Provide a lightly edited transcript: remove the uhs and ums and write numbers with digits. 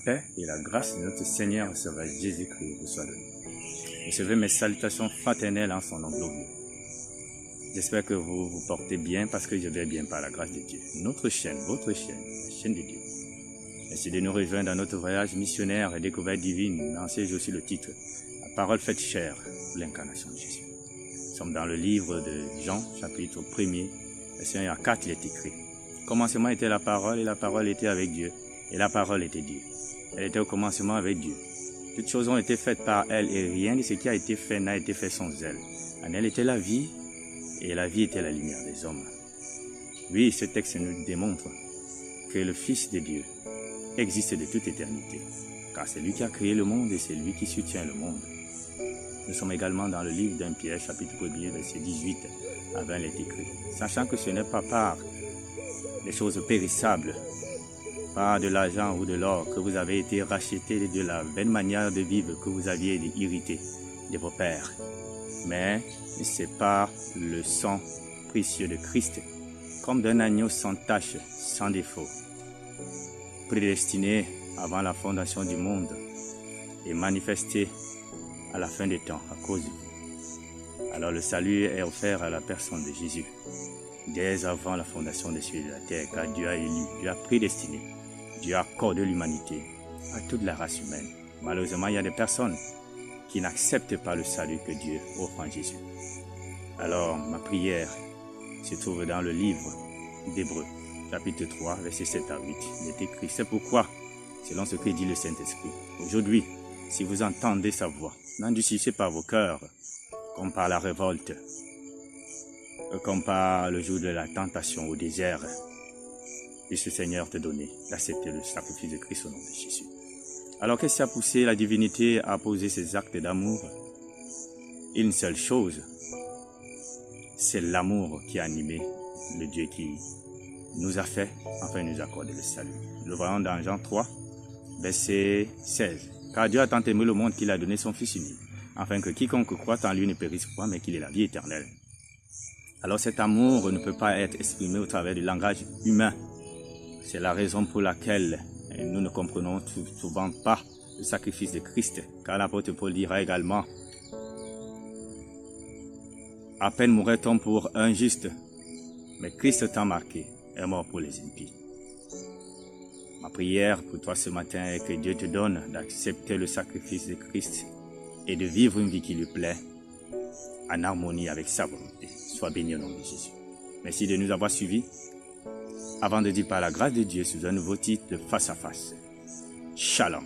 paix et la grâce de notre Seigneur et Sauveur Jésus-Christ vous soient donnés. Recevez mes salutations fraternelles en son nom glorieux. J'espère que vous vous portez bien parce que je vais bien par la grâce de Dieu. Notre chaîne, votre chaîne, la chaîne de Dieu. Merci de nous rejoindre dans notre voyage missionnaire et découverte divine. Mais en ce jour aussi le titre, la parole faite chair, l'incarnation de Jésus. Nous sommes dans le livre de Jean, chapitre 1er, verset 1 à 4, il est écrit. Au commencement était la parole et la parole était avec Dieu et la parole était Dieu. Elle était au commencement avec Dieu. Toutes choses ont été faites par elle et rien de ce qui a été fait n'a été fait sans elle. En elle était la vie et la vie était la lumière des hommes. Oui, ce texte nous démontre que le Fils de Dieu existe de toute éternité, car c'est lui qui a créé le monde et c'est lui qui soutient le monde. Nous sommes également dans le livre d'un Pierre, chapitre 1er, verset 18 à 20, il est écrit. Sachant que ce n'est pas par des choses périssables, par de l'argent ou de l'or, que vous avez été rachetés de la vaine manière de vivre que vous aviez hérité de vos pères, mais c'est par le sang précieux de Christ, comme d'un agneau sans tache, sans défaut, prédestiné avant la fondation du monde et manifesté à la fin des temps à cause de vous. Alors le salut est offert à la personne de Jésus dès avant la fondation des cieux et de la terre, car Dieu a élu, Dieu a prédestiné, Dieu a accordé l'humanité à toute la race humaine. Malheureusement, il y a des personnes qui n'acceptent pas le salut que Dieu offre en Jésus. Alors, ma prière se trouve dans le livre d'Hébreux, chapitre 3, verset 7 à 8. Il est écrit, c'est pourquoi, selon ce que dit le Saint-Esprit, aujourd'hui, si vous entendez sa voix, n'endurcissez pas vos cœurs, comme par la révolte, comme par le jour de la tentation au désert. Puisse le Seigneur te donner d'accepter le sacrifice de Christ au nom de Jésus. Alors qu'est-ce qui a poussé la divinité à poser ses actes d'amour? Une seule chose, c'est l'amour qui a animé le Dieu qui nous a fait, afin de nous accorder le salut. Nous le voyons dans Jean 3, verset 16. Car Dieu a tant aimé le monde qu'il a donné son Fils unique, afin que quiconque croit en lui ne périsse point, mais qu'il ait la vie éternelle. Alors cet amour ne peut pas être exprimé au travers du langage humain. C'est la raison pour laquelle nous ne comprenons souvent pas le sacrifice de Christ, car l'apôtre Paul dira également, à peine mourrait-on pour un juste, mais Christ t'a marqué, est mort pour les impies. Ma prière pour toi ce matin est que Dieu te donne d'accepter le sacrifice de Christ et de vivre une vie qui lui plaît, en harmonie avec sa volonté. Sois béni au nom de Jésus. Merci de nous avoir suivis. Avant de dire par la grâce de Dieu sous un nouveau titre de Face à Face. Shalom.